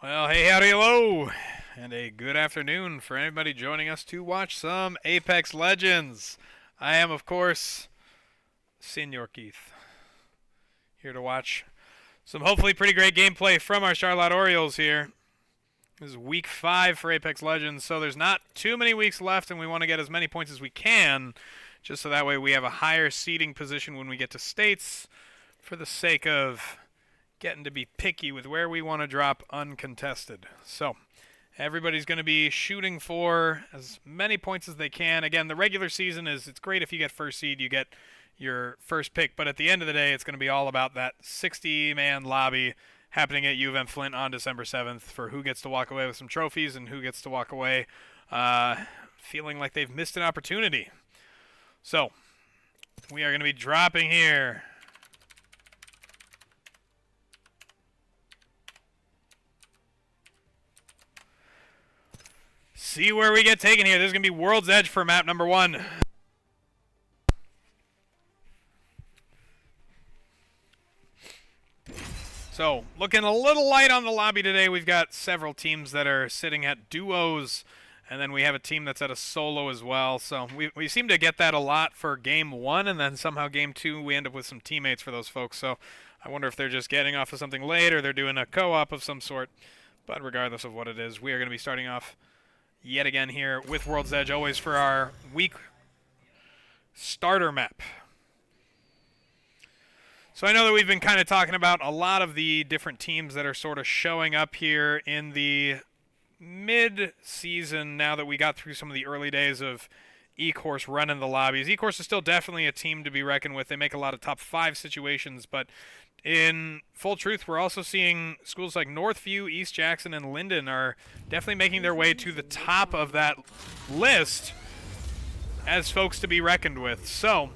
Well, hey, howdy, hello, and a good afternoon for anybody joining us to watch some Apex Legends. I am, of course, Senior Keith, here to watch some hopefully pretty great gameplay from our Charlotte Orioles here. This is week 5 for Apex Legends, so there's not too many weeks left, and we want to get as many points as we can, just so that way we have a higher seeding position when we get to states, for the sake of getting to be picky with where we want to drop uncontested. So everybody's going to be shooting for as many points as they can. Again, the regular season it's great if you get first seed, you get your first pick, but at the end of the day, it's going to be all about that 60-man lobby happening at U of M Flint on December 7th for who gets to walk away with some trophies and who gets to walk away feeling like they've missed an opportunity. So we are going to be dropping here. See where we get taken here. This is going to be World's Edge for map number 1. So, looking a little light on the lobby today. We've got several teams that are sitting at duos, and then we have a team that's at a solo as well. So, we seem to get that a lot for game 1, and then somehow game 2 we end up with some teammates for those folks. So, I wonder if they're just getting off of something late or they're doing a co-op of some sort. But regardless of what it is, we are going to be starting off yet again here with World's Edge, always for our week starter map. So I know that we've been kind of talking about a lot of the different teams that are sort of showing up here in the mid-season now that we got through some of the early days of eCourse running the lobbies. eCourse is still definitely a team to be reckoned with. They make a lot of top 5 situations, but in full truth, we're also seeing schools like Northview, East Jackson, and Linden are definitely making their way to the top of that list as folks to be reckoned with. So,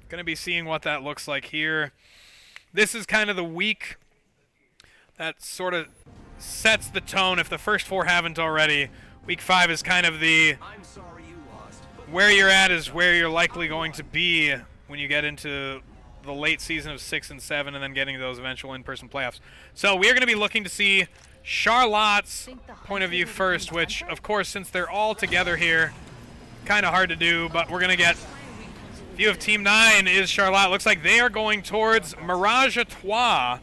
going to be seeing what that looks like here. This is kind of the week that sort of sets the tone. If the first 4 haven't already, week 5 is kind of the where you're at is where you're likely going to be when you get into the late season of 6 and 7 and then getting to those eventual in-person playoffs. So we are going to be looking to see Charlotte's point of view first, which, of course, since they're all together here, kind of hard to do, but we're going to get view of Team 9 is Charlotte. Looks like they are going towards Mirage à Trois,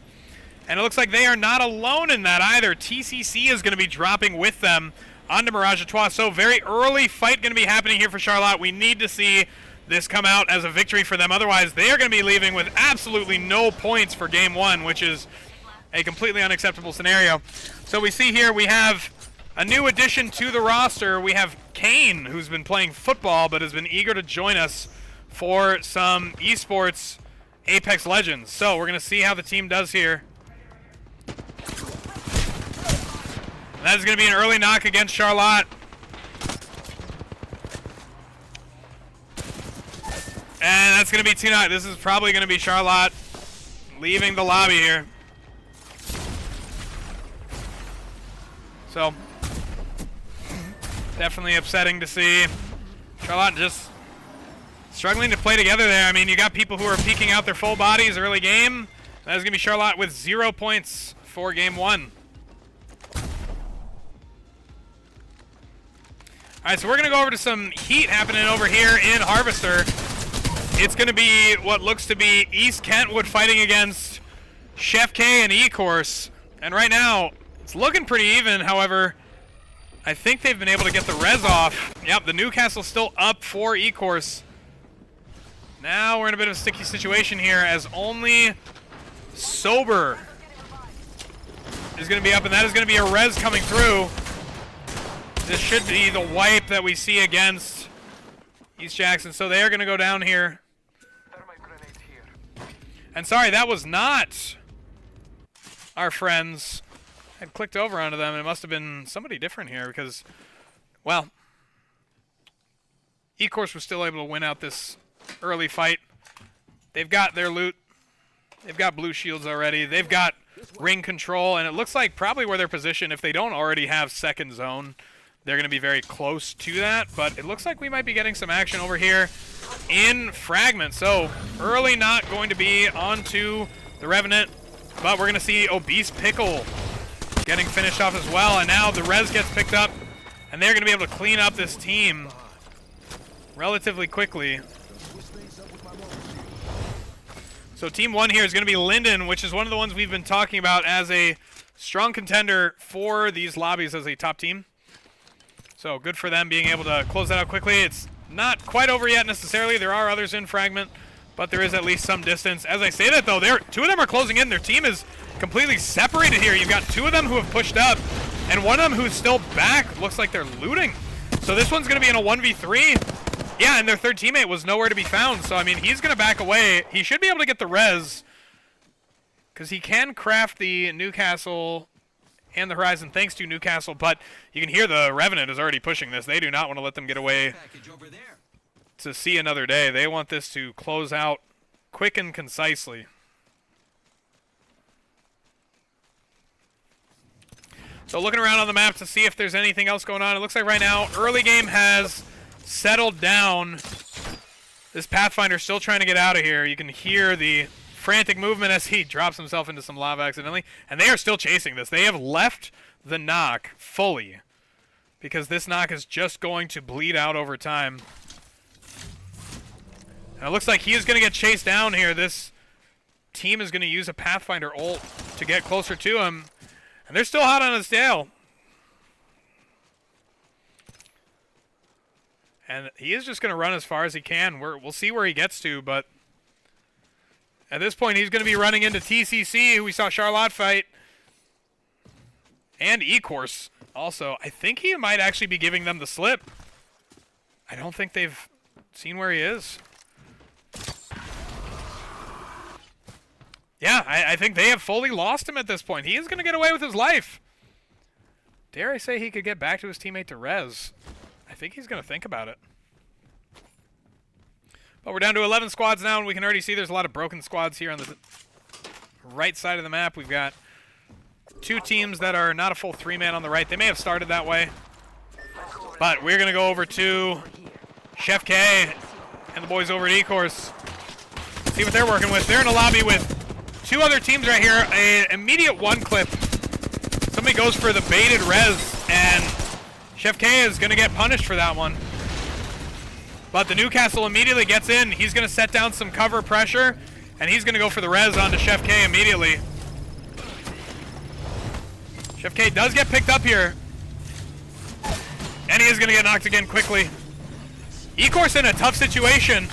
and it looks like they are not alone in that either. TCC is going to be dropping with them onto Mirage à Trois, so very early fight going to be happening here for Charlotte. We need to see this come out as a victory for them. Otherwise, they are going to be leaving with absolutely no points for game 1, which is a completely unacceptable scenario. So we see here we have a new addition to the roster. We have Kane, who's been playing football but has been eager to join us for some esports Apex Legends. So we're going to see how the team does here. That is going to be an early knock against Charlotte. And that's going to be 2-0. This is probably going to be Charlotte leaving the lobby here. So, definitely upsetting to see Charlotte just struggling to play together there. I mean, you got people who are peeking out their full bodies early game. That is going to be Charlotte with 0 points for game 1. All right, so we're going to go over to some heat happening over here in Harvester. It's going to be what looks to be East Kentwood fighting against Chef K and eCourse. And right now, it's looking pretty even. However, I think they've been able to get the res off. Yep, the Newcastle's still up for eCourse. Now we're in a bit of a sticky situation here as only Sober is going to be up, and that is going to be a res coming through. This should be the wipe that we see against East Jackson. So they are going to go down here. And sorry, that was not our friends. I had clicked over onto them, and it must have been somebody different here because, well, eCourse was still able to win out this early fight. They've got their loot. They've got blue shields already. They've got ring control, and it looks like probably where they're positioned, if they don't already have second zone, they're going to be very close to that. But it looks like we might be getting some action over here in Fragment. So early not going to be onto the Revenant, but we're going to see Obese Pickle getting finished off as well, and now the res gets picked up, and they're going to be able to clean up this team relatively quickly. So team 1 here is going to be Linden, which is one of the ones we've been talking about as a strong contender for these lobbies as a top team. So good for them being able to close that out quickly. It's not quite over yet necessarily. There are others in Fragment, but there is at least some distance. As I say that, though, two of them are closing in. Their team is completely separated here. You've got 2 of them who have pushed up, and one of them who's still back. Looks like they're looting. So this one's going to be in a 1v3. Yeah, and their third teammate was nowhere to be found. So, I mean, he's going to back away. He should be able to get the res, because he can craft the Newcastle and the Horizon thanks to Newcastle, but you can hear the Revenant is already pushing this. They do not want to let them get away to see another day. They want this to close out quick and concisely. So looking around on the map to see if there's anything else going on. It looks like right now early game has settled down. This Pathfinder's still trying to get out of here. You can hear the frantic movement as he drops himself into some lava accidentally, and they are still chasing this. They have left the knock fully because this knock is just going to bleed out over time. And it looks like he is going to get chased down here. This team is going to use a Pathfinder ult to get closer to him, and they're still hot on his tail. And he is just going to run as far as he can. We'll see where he gets to, but at this point, he's going to be running into TCC, who we saw Charlotte fight, and E-Course also. I think he might actually be giving them the slip. I don't think they've seen where he is. Yeah, I think they have fully lost him at this point. He is going to get away with his life. Dare I say he could get back to his teammate to res. I think he's going to think about it. But we're down to 11 squads now, and we can already see there's a lot of broken squads here on the right side of the map. We've got 2 teams that are not a full 3-man on the right. They may have started that way. But we're going to go over to Chef K and the boys over at E-Course. See what they're working with. They're in a lobby with 2 other teams right here. An immediate 1 clip. Somebody goes for the baited res, and Chef K is going to get punished for that one. But the Newcastle immediately gets in. He's going to set down some cover pressure, and he's going to go for the res onto Chef K immediately. Chef K does get picked up here, and he is going to get knocked again quickly. E-Course in a tough situation.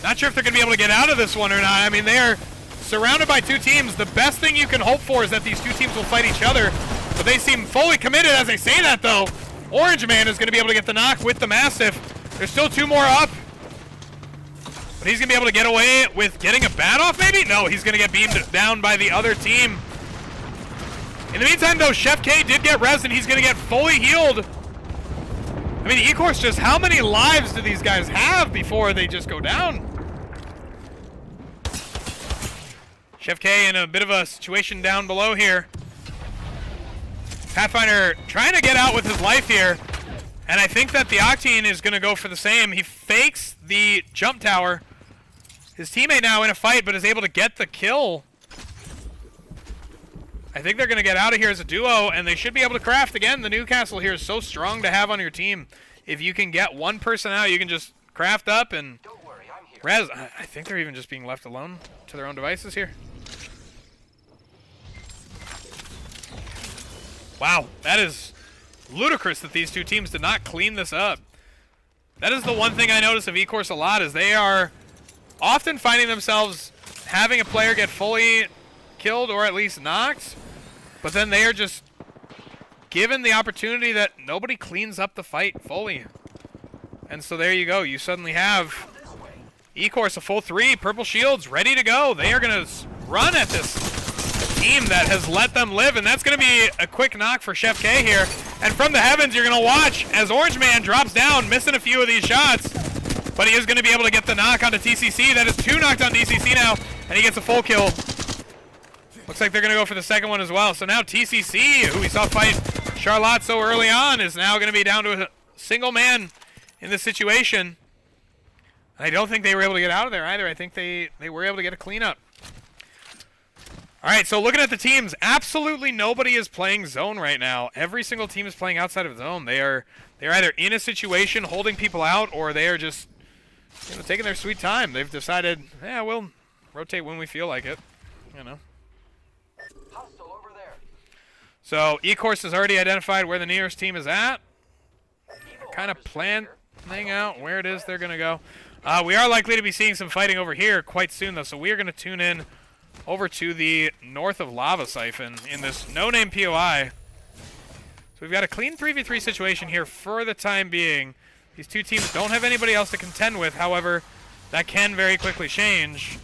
Not sure if they're going to be able to get out of this one or not. I mean, they are surrounded by 2 teams. The best thing you can hope for is that these 2 teams will fight each other. But they seem fully committed as they say that, though. Orange Man is going to be able to get the knock with the MiHSEF. There's still 2 more up. But he's going to be able to get away with getting a bat off, maybe? No, he's going to get beamed down by the other team. In the meantime, though, Chef K did get res, and he's going to get fully healed. I mean, E-Course, just how many lives do these guys have before they just go down? Chef K in a bit of a situation down below here. Pathfinder trying to get out with his life here. And I think that the Octane is going to go for the same. He fakes the jump tower. His teammate now in a fight, but is able to get the kill. I think they're going to get out of here as a duo, and they should be able to craft. Again, the Newcastle here is so strong to have on your team. If you can get one person out, you can just craft up and res. I think they're even just being left alone to their own devices here. Wow, that is ludicrous that these 2 teams did not clean this up. That is the one thing I notice of E-Course a lot, is they are often finding themselves having a player get fully killed or at least knocked, but then they are just given the opportunity that nobody cleans up the fight fully. And so there you go. You suddenly have E-Course a full 3, purple shields ready to go. They are going to run at this team that has let them live, and that's going to be a quick knock for Chef K here. And from the heavens, you're going to watch as Orange Man drops down, missing a few of these shots, but he is going to be able to get the knock onto TCC. That is 2 knocked on TCC now, and he gets a full kill. Looks like they're going to go for the second one as well. So now TCC, who we saw fight Charlotte so early on, is now going to be down to a single man in this situation. I don't think they were able to get out of there either. I think they were able to get a cleanup. All right, so looking at the teams, absolutely nobody is playing zone right now. Every single team is playing outside of zone. They're either in a situation holding people out, or they are just taking their sweet time. They've decided, yeah, we'll rotate when we feel like it, Hostile over there. So E-Course has already identified where the nearest team is at. Kind of planning out where it is they're going to go. We are likely to be seeing some fighting over here quite soon, though, so we are going to tune in over to the north of Lava Siphon in this no-name POI. So we've got a clean 3v3 situation here for the time being. These two teams don't have anybody else to contend with. However, that can very quickly change.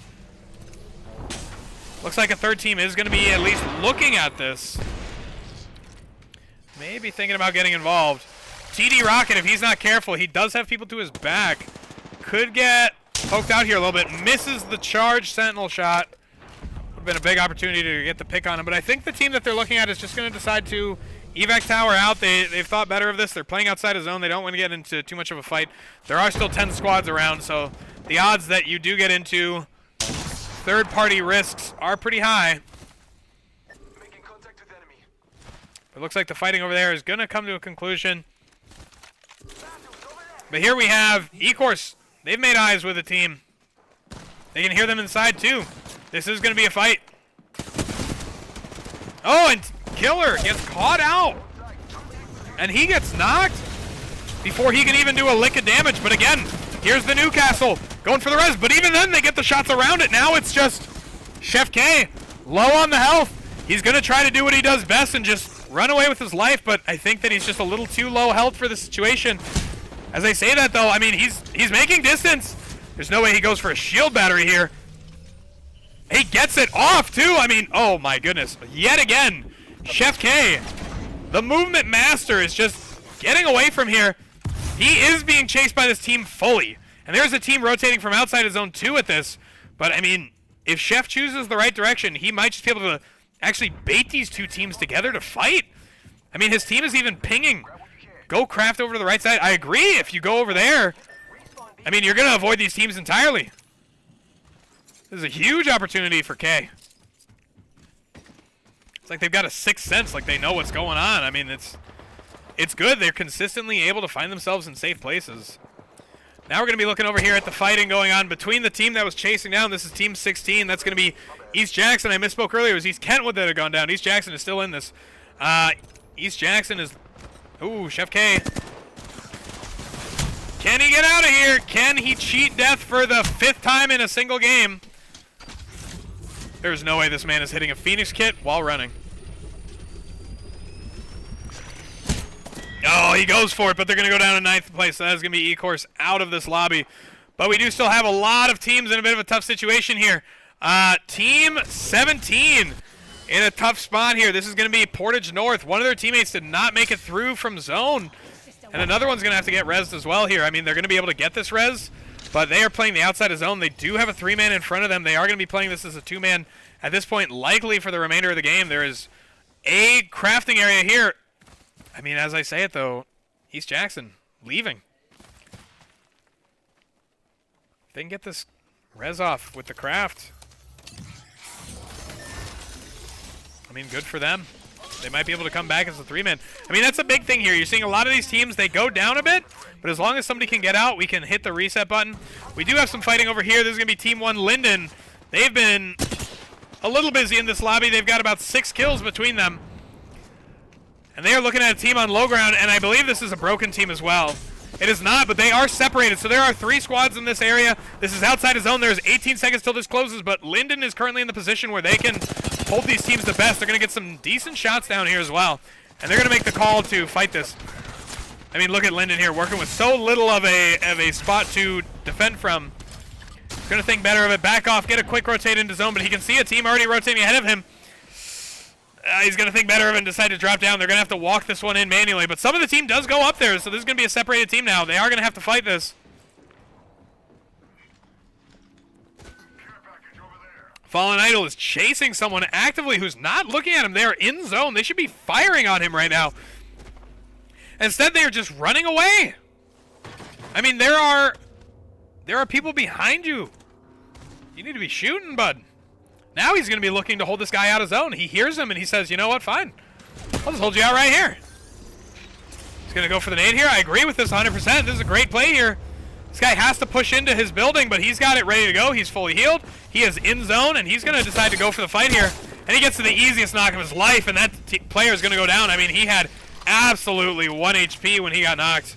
Looks like a third team is going to be at least looking at this. Maybe thinking about getting involved. TD Rocket, if he's not careful, he does have people to his back. Could get poked out here a little bit. Misses the charge Sentinel shot. Would have been a big opportunity to get the pick on him. But I think the team that they're looking at is just going to decide to evac tower out. They've thought better of this. They're playing outside of zone. They don't want to get into too much of a fight. There are still 10 squads around, so the odds that you do get into third-party risks are pretty high. Making contact with enemy. It looks like the fighting over there is going to come to a conclusion. But here we have E-Course. They've made eyes with the team. They can hear them inside, too. This is going to be a fight. Oh, and Killer gets caught out. And he gets knocked before he can even do a lick of damage. But again, here's the Newcastle going for the res. But even then, they get the shots around it. Now it's just Chef K low on the health. He's going to try to do what he does best and just run away with his life. But I think that he's just a little too low health for the situation. As I say that, though, I mean, he's making distance. There's no way he goes for a shield battery here. He gets it off, too. I mean, oh, my goodness. Yet again, Chef K, the movement master, is just getting away from here. He is being chased by this team fully. And there's a team rotating from outside of zone 2 at this. But, I mean, if Chef chooses the right direction, he might just be able to actually bait these two teams together to fight. I mean, his team is even pinging. Go Craft over to the right side. I agree. If you go over there, I mean, you're going to avoid these teams entirely. This is a huge opportunity for K. It's like they've got a sixth sense, like they know what's going on. I mean, it's good. They're consistently able to find themselves in safe places. Now we're going to be looking over here at the fighting going on between the team that was chasing down. This is Team 16. That's going to be East Jackson. I misspoke earlier. It was East Kentwood that had gone down. East Jackson is still in this. East Jackson is... Ooh, Chef K. Can he get out of here? Can he cheat death for the 5th time in a single game? There's no way this man is hitting a Phoenix kit while running. Oh, he goes for it, but they're going to go down to 9th place. So that's going to be E-Course out of this lobby. But we do still have a lot of teams in a bit of a tough situation here. Team 17 in a tough spot here. This is going to be Portage North. One of their teammates did not make it through from zone. And another one's going to have to get rezzed as well here. I mean, they're going to be able to get this res, but they are playing the outside of zone. They do have a 3-man in front of them. They are going to be playing this as a 2-man at this point, likely for the remainder of the game. There is a crafting area here. I mean, as I say it, though, East Jackson leaving. If they can get this res off with the craft, I mean, good for them. They might be able to come back as a 3-man. I mean, that's a big thing here. You're seeing a lot of these teams, they go down a bit, but as long as somebody can get out, we can hit the reset button. We do have some fighting over here. This is going to be Team 1 Linden. They've been a little busy in this lobby. They've got about 6 kills between them. And they are looking at a team on low ground, and I believe this is a broken team as well. It is not, but they are separated. So there are 3 squads in this area. This is outside of zone. There's 18 seconds till this closes, but Linden is currently in the position where they can hold these teams the best. They're going to get some decent shots down here as well. And they're going to make the call to fight this. I mean, look at Linden here, working with so little of a spot to defend from. He's going to think better of it. Back off, get a quick rotate into zone, but he can see a team already rotating ahead of him. He's going to think better of it and decide to drop down. They're going to have to walk this one in manually. But some of the team does go up there, so this is going to be a separated team now. They are going to have to fight this. Fallen Idol is chasing someone actively who's not looking at him. They are in zone. They should be firing on him right now. Instead, they are just running away. I mean, there are people behind you. You need to be shooting, bud. Now he's going to be looking to hold this guy out of zone. He hears him and he says, you know what, fine. I'll just hold you out right here. He's going to go for the nade here. I agree with this 100%. This is a great play here. This guy has to push into his building, but he's got it ready to go. He's fully healed. He is in zone, and he's going to decide to go for the fight here. And he gets to the easiest knock of his life, and that player is going to go down. I mean, he had absolutely 1 HP when he got knocked.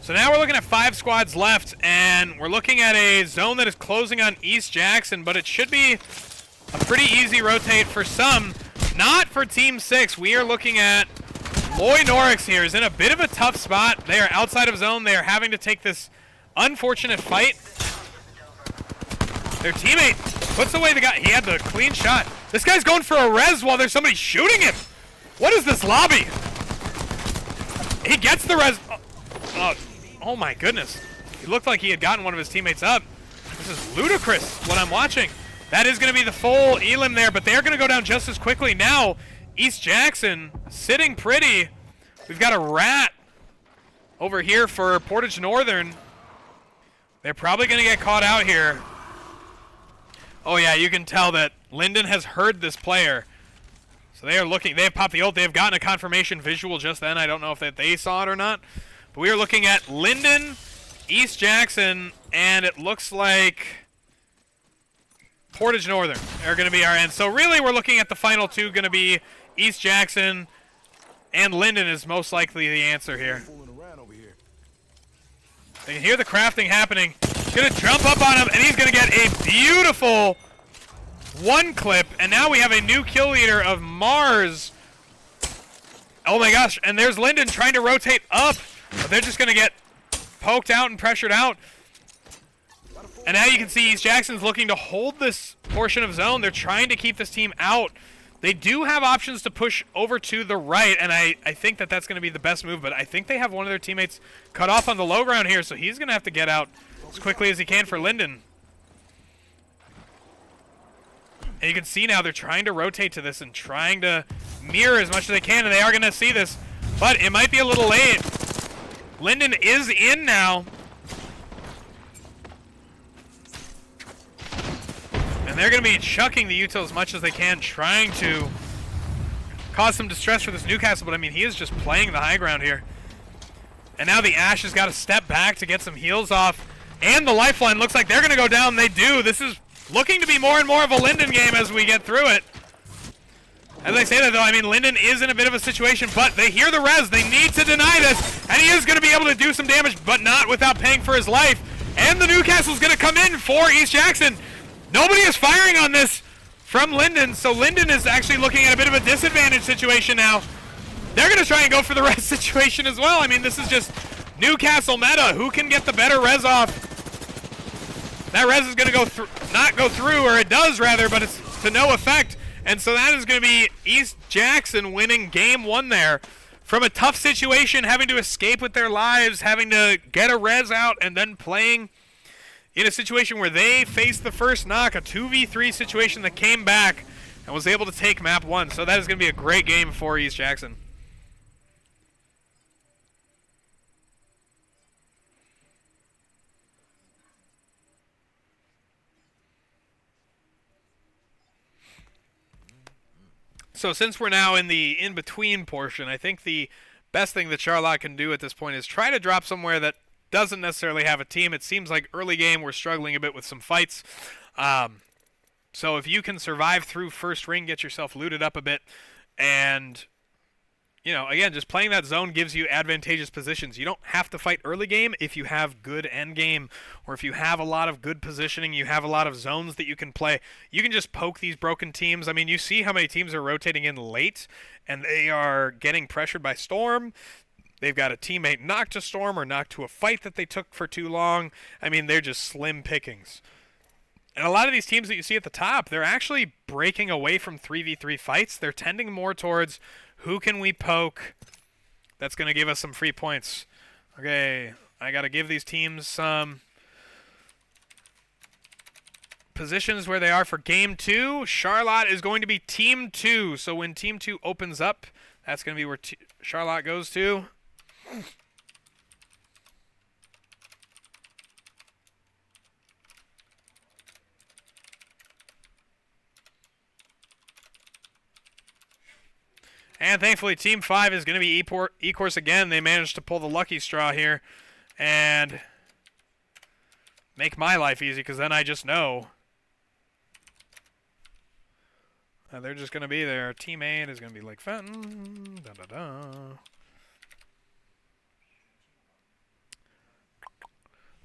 So now we're looking at 5 squads left, and we're looking at a zone that is closing on East Jackson, but it should be a pretty easy rotate for some. Not for Team 6. We are looking at Loy Norix here is in a bit of a tough spot. They are outside of zone. They are having to take this unfortunate fight. Their teammate puts away the guy. He had the clean shot. This guy's going for a res while there's somebody shooting him. What is this lobby? He gets the res. Oh my goodness. He looked like he had gotten one of his teammates up. This is ludicrous what I'm watching. That is going to be the full elim there, but they're going to go down just as quickly. Now, East Jackson sitting pretty. We've got a rat over here for Portage Northern. They're probably going to get caught out here. Oh yeah, you can tell that Linden has heard this player. So they are looking. They have popped the ult. They have gotten a confirmation visual just then. I don't know if they saw it or not. But we are looking at Linden, East Jackson, and it looks like Portage Northern are going to be our end. So really we're looking at the final two going to be East Jackson, and Linden is most likely the answer here. They can hear the crafting happening. He's going to jump up on him, and he's going to get a beautiful one clip. And now we have a new kill leader of Mars. Oh my gosh, and there's Linden trying to rotate up. But they're just going to get poked out and pressured out. And now you can see East Jackson's looking to hold this portion of zone. They're trying to keep this team out. They do have options to push over to the right, and I think that that's going to be the best move. But I think they have one of their teammates cut off on the low ground here, so he's going to have to get out as quickly as he can for Linden. And you can see now they're trying to rotate to this and trying to mirror as much as they can, and they are going to see this. But it might be a little late. Linden is in now. And they're going to be chucking the util as much as they can, trying to cause some distress for this Newcastle. But, I mean, he is just playing the high ground here. And now the Ash has got to step back to get some heals off. And the Lifeline looks like they're going to go down. They do. This is looking to be more and more of a Linden game as we get through it. As I say that, though, I mean, Linden is in a bit of a situation, but they hear the res. They need to deny this, and he is going to be able to do some damage, but not without paying for his life. And the Newcastle's going to come in for East Jackson. Nobody is firing on this from Linden, so Linden is actually looking at a bit of a disadvantage situation now. They're going to try and go for the res situation as well. I mean, this is just Newcastle meta. Who can get the better res off? That res is going to not go through, or it does rather, but it's to no effect. And so that is going to be East Jackson winning game 1 there. From a tough situation, having to escape with their lives, having to get a res out, and then playing in a situation where they faced the first knock, a 2v3 situation that came back and was able to take map 1. So that is going to be a great game for East Jackson. So since we're now in the in-between portion, I think the best thing that Charlotte can do at this point is try to drop somewhere that doesn't necessarily have a team. It seems like early game we're struggling a bit with some fights. So if you can survive through first ring, get yourself looted up a bit, and, you know, again, just playing that zone gives you advantageous positions. You don't have to fight early game if you have good end game, or if you have a lot of good positioning, you have a lot of zones that you can play. You can just poke these broken teams. I mean, you see how many teams are rotating in late, and they are getting pressured by Storm. They've got a teammate knocked to Storm or knocked to a fight that they took for too long. I mean, they're just slim pickings. And a lot of these teams that you see at the top, they're actually breaking away from 3v3 fights. They're tending more towards who can we poke that's going to give us some free points. Okay, I got to give these teams some positions where they are for game 2. Charlotte is going to be team 2. So when team 2 opens up, that's going to be where Charlotte goes to. And thankfully, Team 5 is going to be E-Course again. They managed to pull the lucky straw here and make my life easy, because then I just know they're just going to be there. Team 8 is going to be Lake Fenton. Da-da-da.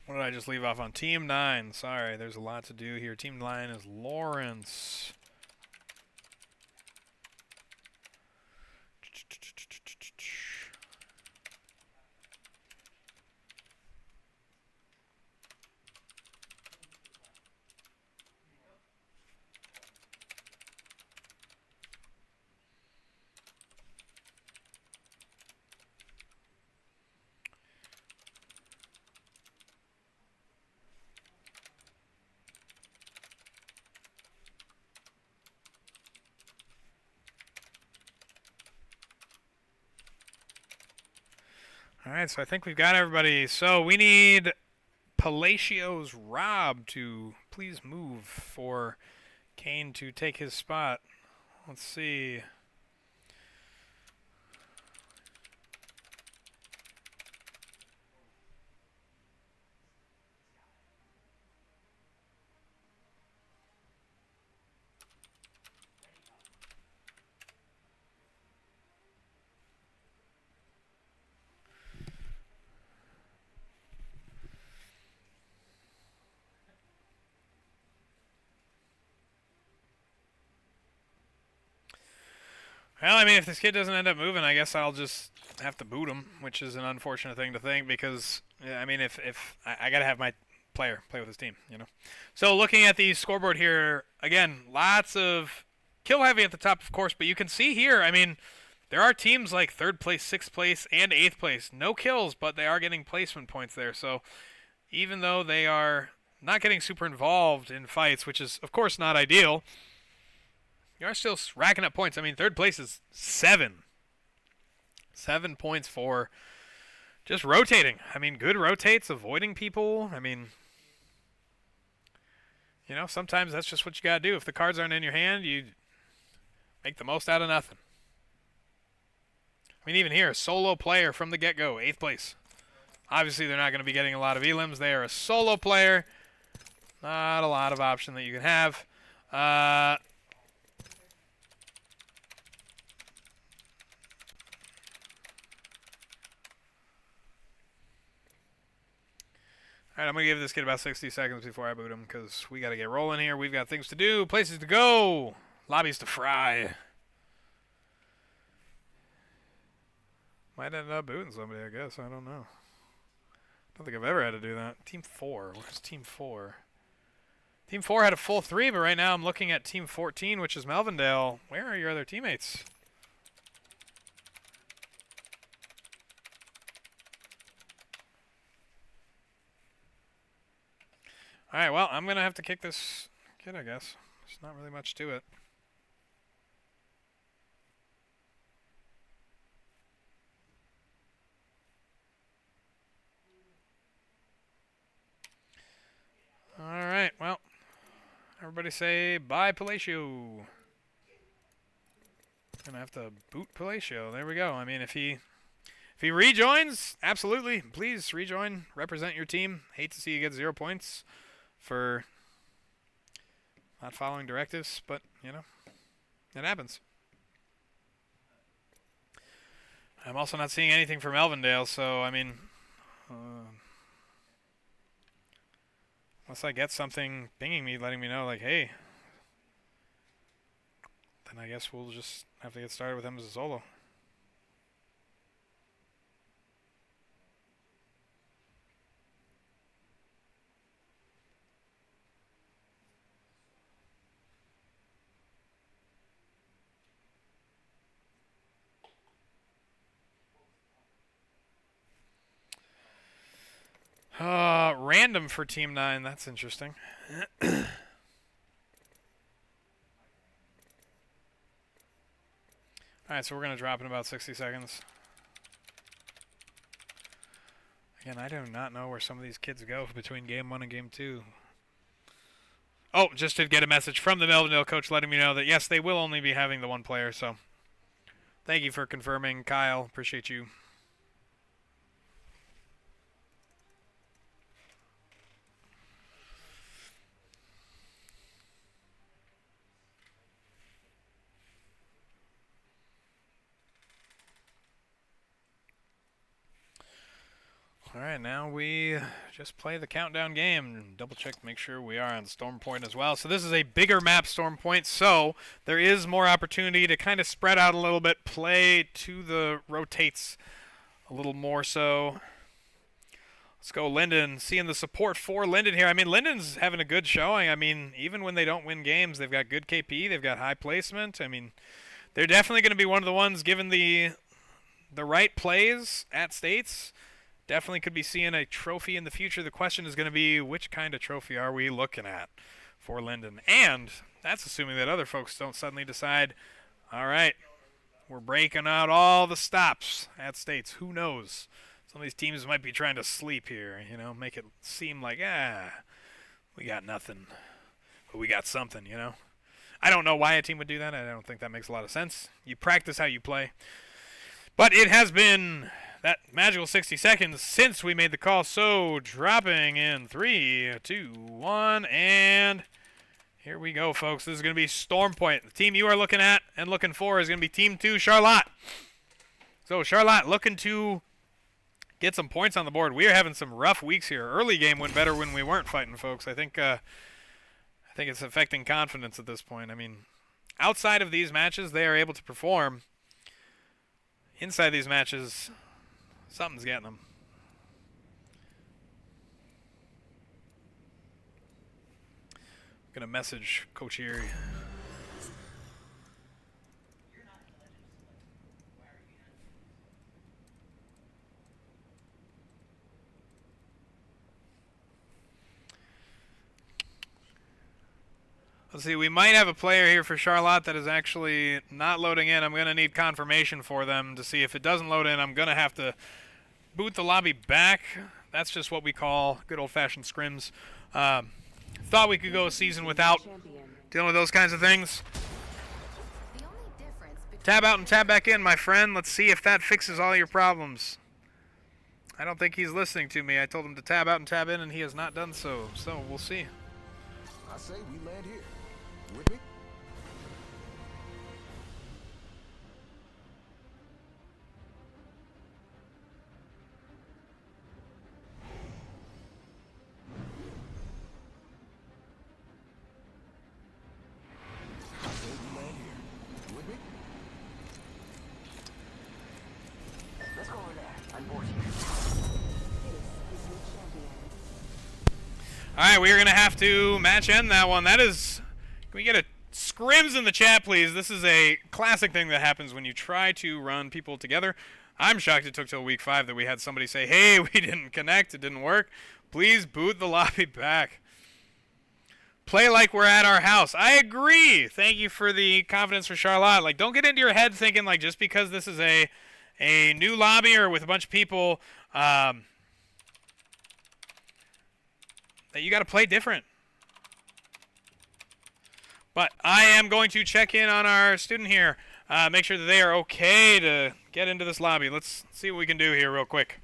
What did I just leave off on? Team 9. Sorry, there's a lot to do here. Team 9 is Lawrence. Alright, so I think we've got everybody. So we need Palacio's Rob to please move for Kane to take his spot. Let's see. Well, I mean, if this kid doesn't end up moving, I guess I'll just have to boot him, which is an unfortunate thing to think because, I mean, if I got to have my player play with his team, you know. So looking at the scoreboard here, again, lots of kill heavy at the top, of course, but you can see here, I mean, there are teams like 3rd place, 6th place, and 8th place. No kills, but they are getting placement points there. So even though they are not getting super involved in fights, which is, of course, not ideal, you are still racking up points. I mean, 3rd place is 7. 7 points for just rotating. I mean, good rotates, avoiding people. I mean, you know, sometimes that's just what you got to do. If the cards aren't in your hand, you make the most out of nothing. I mean, even here, a solo player from the get-go, 8th place. Obviously, they're not going to be getting a lot of elims. They are a solo player. Not a lot of option that you can have. Alright, I'm going to give this kid about 60 seconds before I boot him because we got to get rolling here. We've got things to do, places to go, lobbies to fry. Might end up booting somebody, I guess. I don't know. I don't think I've ever had to do that. Team 4. Where's Team 4? Team 4 had a full 3, but right now I'm looking at Team 14, which is Melvindale. Where are your other teammates? Alright, well, I'm going to have to kick this kid, I guess. There's not really much to it. Alright, well, everybody say bye, Palacio. Gonna have to boot Palacio. There we go. I mean, if he rejoins, absolutely. Please rejoin. Represent your team. Hate to see you get 0 points for not following directives, but, you know, it happens. I'm also not seeing anything from Elvendale, so, I mean, unless I get something pinging me, letting me know, like, hey, then I guess we'll just have to get started with him as a solo. Random for Team 9. That's interesting. Alright, so we're going to drop in about 60 seconds. Again, I do not know where some of these kids go between Game 1 and Game 2. Oh, just to get a message from the Melvindale coach letting me know that, yes, they will only be having the one player, so Thank you for confirming, Kyle. Appreciate you. All right, now we just play the countdown game and double check to make sure we are on Storm Point as well. So this is a bigger map, Storm Point, so there is more opportunity to kind of spread out a little bit, play to the rotates a little more so. Let's go Linden, seeing the support for Linden here. I mean, Linden's having a good showing. I mean, even when they don't win games, they've got good KP, they've got high placement. I mean, they're definitely going to be one of the ones, given the right plays at States, definitely could be seeing a trophy in the future. The question is going to be, which kind of trophy are we looking at for Linden? And that's assuming that other folks don't suddenly decide, all right, we're breaking out all the stops at States. Who knows? Some of these teams might be trying to sleep here, you know, make it seem like, we got nothing, but we got something, you know. I don't know why a team would do that. I don't think that makes a lot of sense. You practice how you play. But it has been that magical 60 seconds since we made the call. So dropping in 3, 2, 1, and here we go, folks. This is going to be Storm Point. The team you are looking at and looking for is going to be Team 2, Charlotte. So Charlotte looking to get some points on the board. We are having some rough weeks here. Early game went better when we weren't fighting, folks. I think it's affecting confidence at this point. I mean, outside of these matches, they are able to perform. Inside these matches, something's getting them. I'm going to message Coach Erie. Let's see, we might have a player here for Charlotte that is actually not loading in. I'm going to need confirmation for them to see if it doesn't load in. I'm going to have to boot the lobby back. That's just what we call good old-fashioned scrims. Thought we could go a season without dealing with those kinds of things. Tab out and tab back in, my friend. Let's see if that fixes all your problems. I don't think he's listening to me. I told him to tab out and tab in, and he has not done so. So we'll see. I say we land here. You with me? I say we land here. You with me? Let's go over there. I'm bored here. All right, we are going to have to match end that one. That is, can we get a scrims in the chat, please? This is a classic thing that happens when you try to run people together. I'm shocked it took till week 5 that we had somebody say, hey, we didn't connect, it didn't work. Please boot the lobby back. Play like we're at our house. I agree. Thank you for the confidence for Charlotte. Like, don't get into your head thinking, like, just because this is a new lobby or with a bunch of people, that you got to play different. But I am going to check in on our student here, make sure that they are okay to get into this lobby. Let's see what we can do here real quick.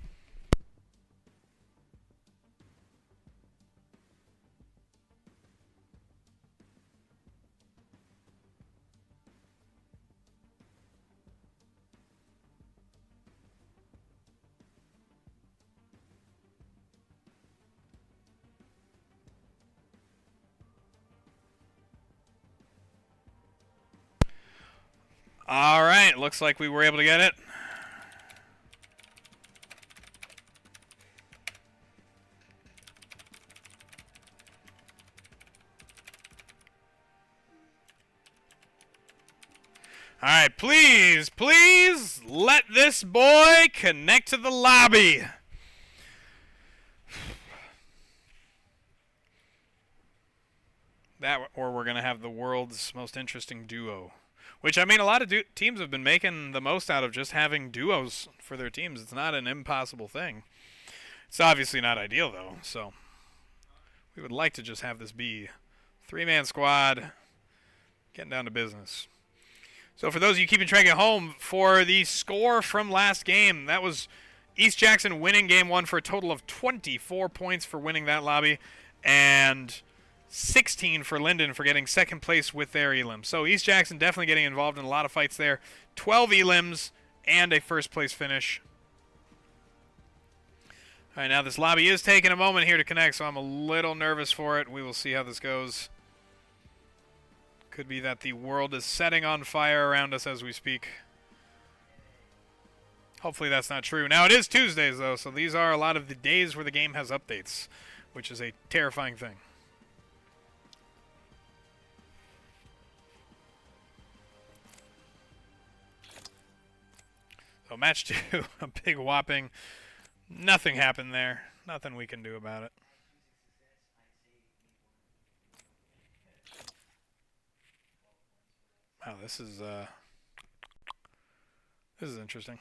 All right, looks like we were able to get it. All right, please, please let this boy connect to the lobby. That, or we're going to have the world's most interesting duo. Which, I mean, a lot of teams have been making the most out of just having duos for their teams. It's not an impossible thing. It's obviously not ideal, though. So we would like to just have this be 3-man squad, getting down to business. So for those of you keeping track at home, for the score from last game, that was East Jackson winning game 1 for a total of 24 points for winning that lobby, and 16 for Linden for getting second place with their elims. So East Jackson definitely getting involved in a lot of fights there. 12 elims and a first place finish. All right, now this lobby is taking a moment here to connect, so I'm a little nervous for it. We will see how this goes. Could be that the world is setting on fire around us as we speak. Hopefully that's not true. Now, it is Tuesdays, though, so these are a lot of the days where the game has updates, which is a terrifying thing. So match 2, a big whopping. Nothing happened there. Nothing we can do about it. Wow, this is interesting.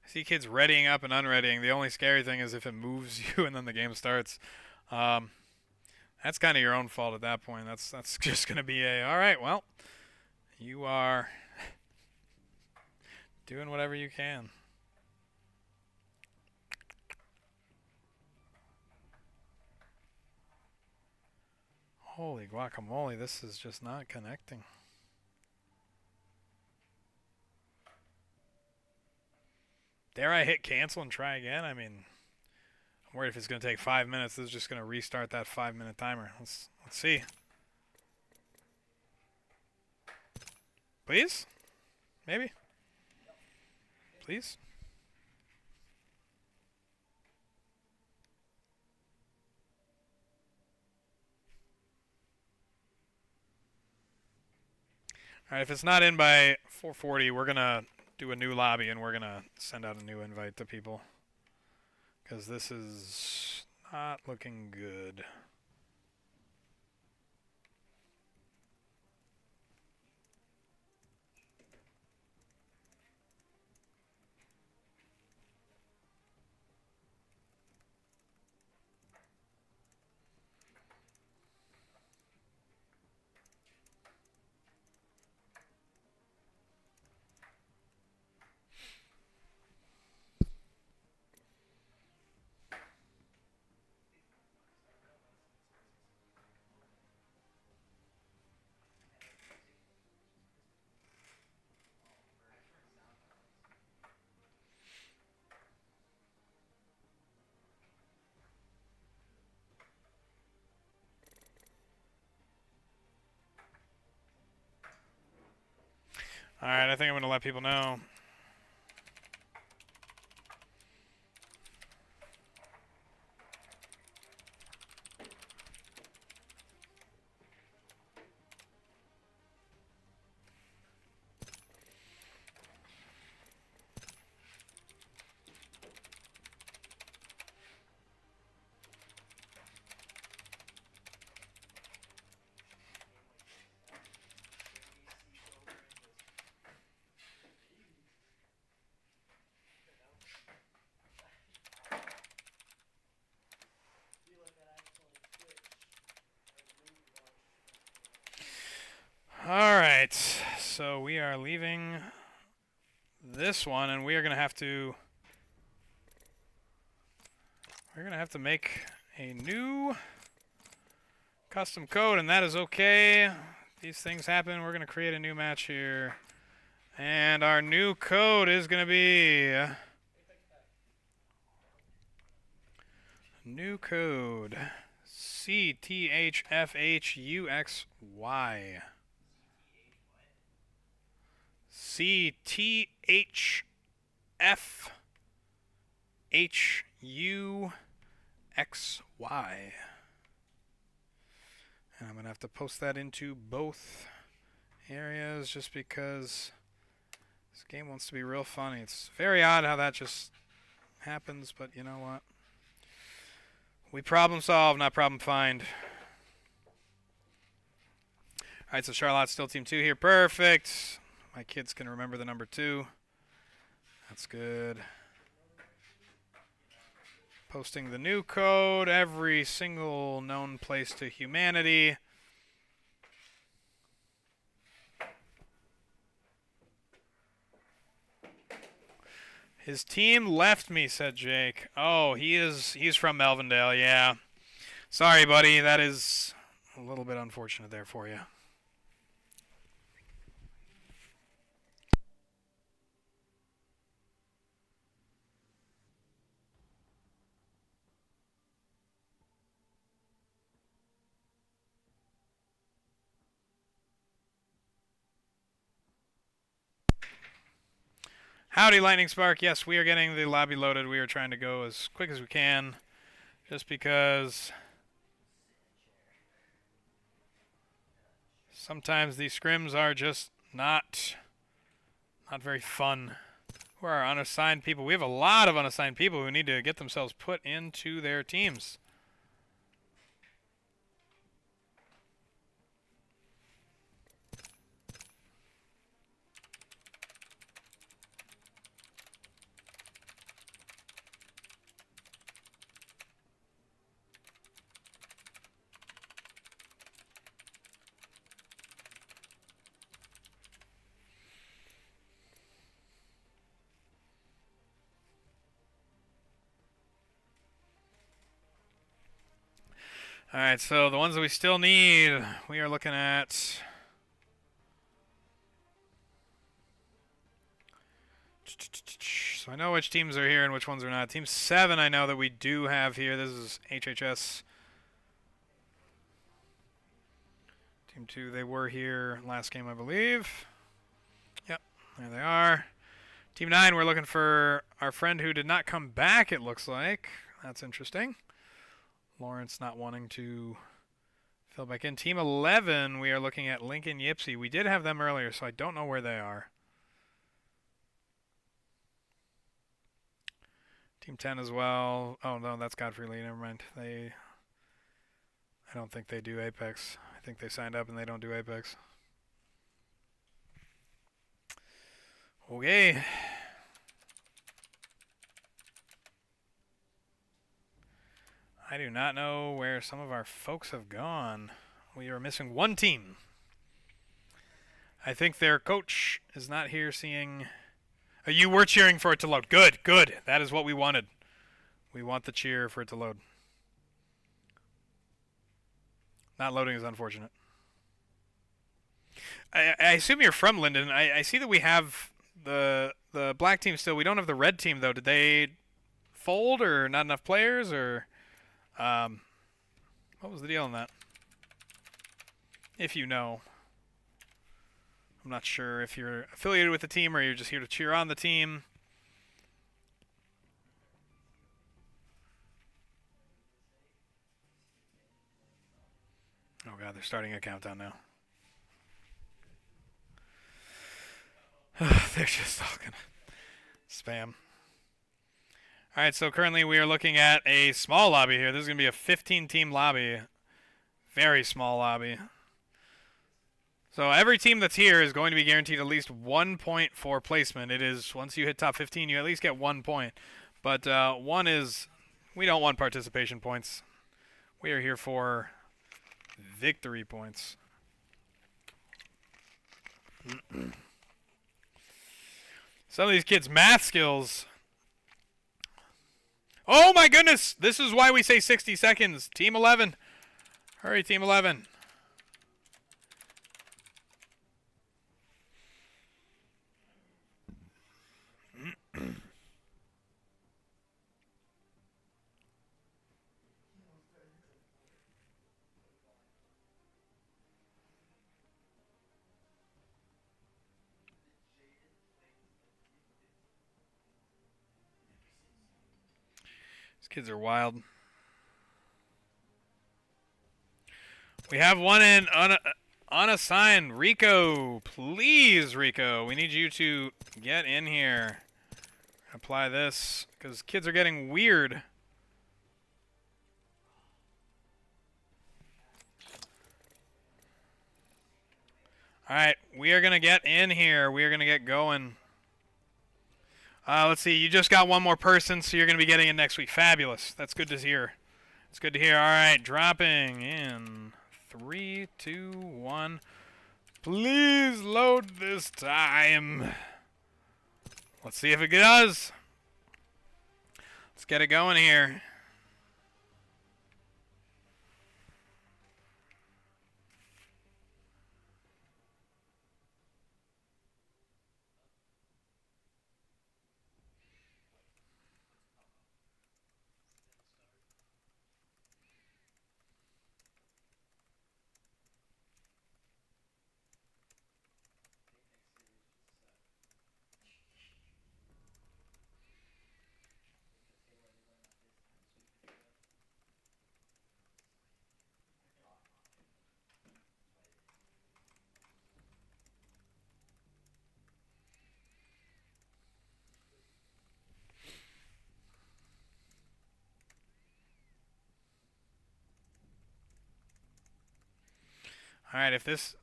I see kids readying up and unreadying. The only scary thing is if it moves you and then the game starts. That's kind of your own fault at that point. That's just going to be a, all right, well, you are doing whatever you can. Holy guacamole, this is just not connecting. Dare I hit cancel and try again? I mean, I'm worried if it's going to take 5 minutes. This is just going to restart that 5-minute timer. Let's see. Please? Maybe? Please? Alright, if it's not in by 4:40, we're going to do a new lobby and we're going to send out a new invite to people. Because this is not looking good. Alright, I think I'm going to let people know. Alright, so we are leaving this one and we are going to have to make a new custom code, and that is okay. These things happen. We're going to create a new match here. And our new code is going to be new code CTHFHUXY. CTHFHUXY. XY. And I'm going to have to post that into both areas just because this game wants to be real funny. It's very odd how that just happens, but you know what? We problem solve, not problem find. All right, so Charlotte's still team 2 here. Perfect. My kids can remember the number 2. That's good. Posting the new code, every single known place to humanity. His team left me, said Jake. Oh, he's from Melvindale, yeah. Sorry, buddy, that is a little bit unfortunate there for you. Howdy, Lightning Spark. Yes, we are getting the lobby loaded. We are trying to go as quick as we can, just because sometimes these scrims are just not very fun. Who are our unassigned people? We have a lot of unassigned people who need to get themselves put into their teams. Alright, so the ones that we still need, we are looking at... So I know which teams are here and which ones are not. Team 7 I know that we do have here. This is HHS. Team 2, they were here last game, I believe. Yep, there they are. Team 9, we're looking for our friend who did not come back, it looks like. That's interesting. Lawrence not wanting to fill back in. Team 11, we are looking at Lincoln Yipsy. We did have them earlier, so I don't know where they are. Team 10 as well. Oh, no, that's Godfrey Lee. Never mind. I don't think they do Apex. I think they signed up and they don't do Apex. Okay. I do not know where some of our folks have gone. We are missing one team. I think their coach is not here seeing... Oh, you were cheering for it to load. Good, good. That is what we wanted. We want the cheer for it to load. Not loading is unfortunate. I assume you're from Linden. I see that we have the black team still. We don't have the red team, though. Did they fold or not enough players? Or what was the deal on that? If you know. I'm not sure if you're affiliated with the team or you're just here to cheer on the team. Oh god, they're starting a countdown now. They're just all gonna spam. Alright, so currently we are looking at a small lobby here. This is going to be a 15-team lobby. Very small lobby. So every team that's here is going to be guaranteed at least 1 point for placement. It is, once you hit top 15, you at least get 1 point. But one is, we don't want participation points. We are here for victory points. Some of these kids' math skills. Oh my goodness! This is why we say 60 seconds. Team 11. Hurry, Team 11. These kids are wild. We have one in unassigned. Rico, please, Rico. We need you to get in here. Apply this, because kids are getting weird. Alright, we are going to get in here. We are going to get going. Let's see, you just got one more person, so you're going to be getting in next week. Fabulous. That's good to hear. It's good to hear. Alright, dropping in 3, 2, 1. Please load this time. Let's see if it does. Let's get it going here. Alright, if this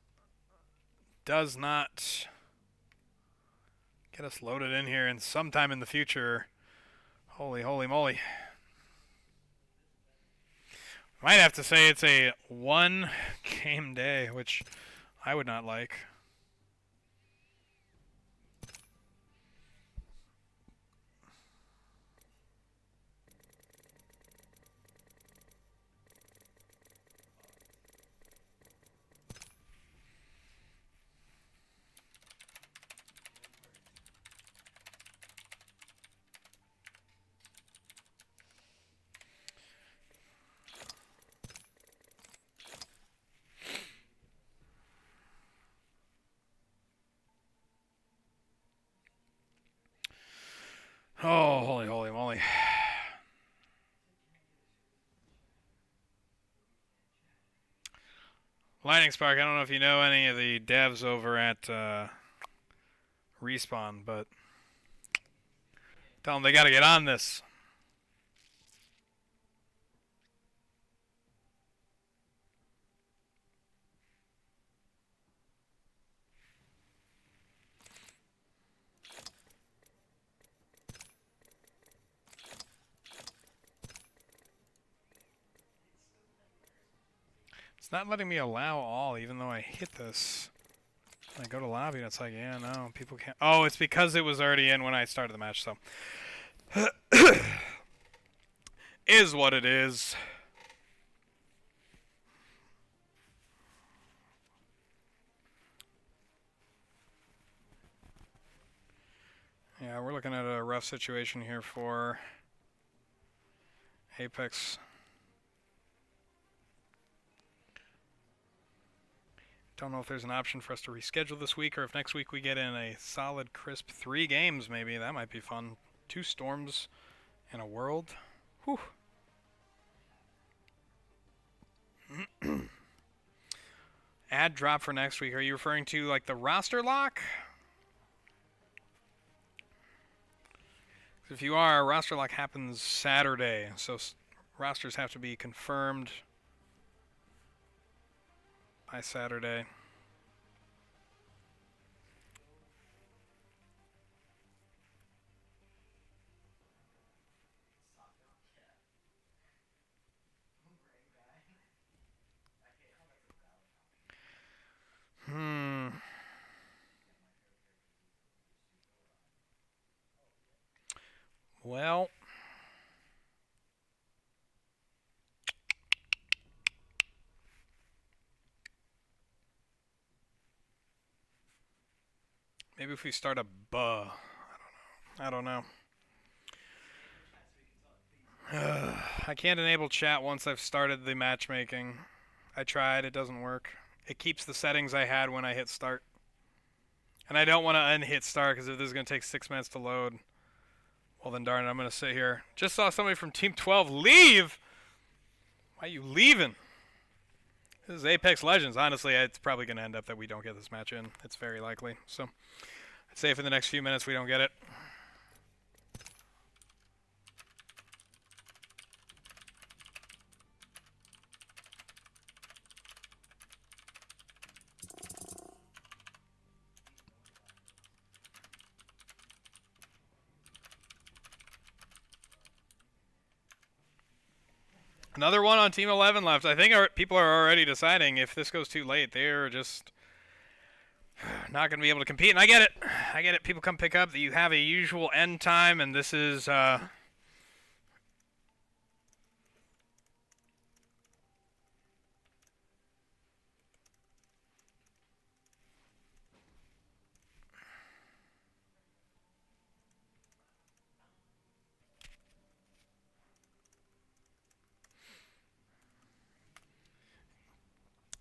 does not get us loaded in here and sometime in the future, holy moly. Might have to say it's a one game day, which I would not like. Oh, holy moly. Lightning Spark, I don't know if you know any of the devs over at Respawn, but tell them they got to get on this. It's not letting me allow all, even though I hit this. I go to lobby and it's like, yeah, no, people can't. Oh, it's because it was already in when I started the match, so. Is what it is. Yeah, we're looking at a rough situation here for Apex. Don't know if there's an option for us to reschedule this week or if next week we get in a solid, crisp 3 games maybe. That might be fun. 2 storms in a world. Whew. Ad drop for next week. Are you referring to like the roster lock? If you are, roster lock happens Saturday, so rosters have to be confirmed by Saturday. Well, maybe if we start a buh. I don't know. I can't enable chat once I've started the matchmaking. I tried, it doesn't work. It keeps the settings I had when I hit start. And I don't want to unhit start because if this is going to take 6 minutes to load, well then darn it, I'm going to sit here. Just saw somebody from Team 12 leave! Why are you leaving? This is Apex Legends. Honestly, it's probably going to end up that we don't get this match in. It's very likely. So I'd say for the next few minutes we don't get it. Another one on Team 11 left. I think people are already deciding if this goes too late. They're just not going to be able to compete. And I get it. I get it. People come pick up that you have a usual end time, and this is...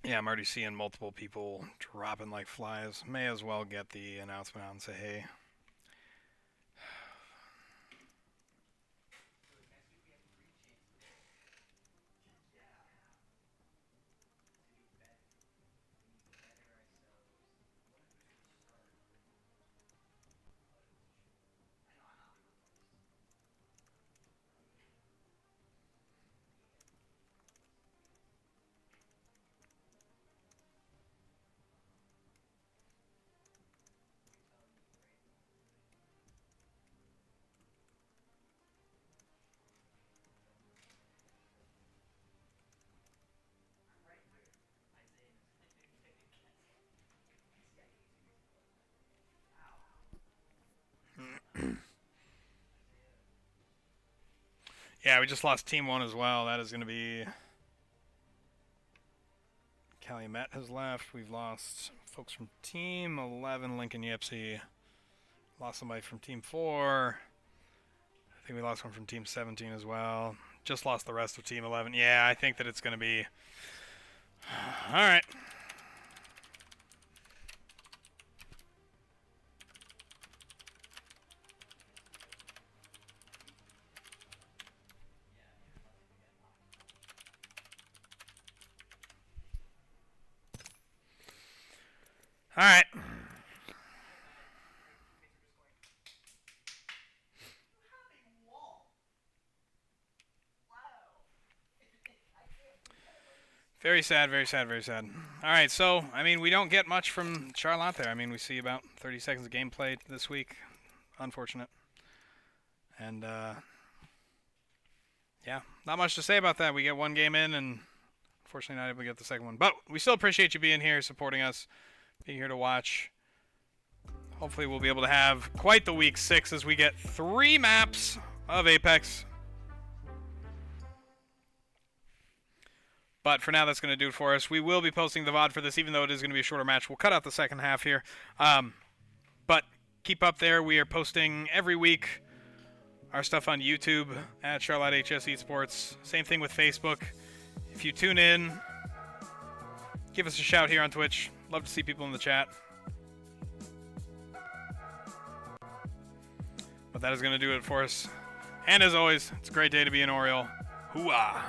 Yeah, I'm already seeing multiple people dropping like flies. May as well get the announcement out and say, hey. Yeah, we just lost Team 1 as well. That is going to be... Calumet has left. We've lost folks from Team 11, Lincoln Yipsy. Lost somebody from Team 4. I think we lost one from Team 17 as well. Just lost the rest of Team 11. Yeah, I think that it's going to be... All right. All right. Very sad, very sad, very sad. All right, so, I mean, we don't get much from Charlotte there. I mean, we see about 30 seconds of gameplay this week. Unfortunate. And, yeah, not much to say about that. We get one game in, and unfortunately not able to get the second one. But we still appreciate you being here, supporting us, being here to watch. Hopefully we'll be able to have quite the week 6 as we get 3 maps of Apex. But for now, that's going to do it for us. We will be posting the VOD for this, even though it is going to be a shorter match. We'll cut out the second half here. But keep up there. We are posting every week our stuff on YouTube at Charlotte HS Esports. Same thing with Facebook. If you tune in, give us a shout here on Twitch. Love to see people in the chat. But that is going to do it for us. And as always, it's a great day to be an Oriole. Hooah!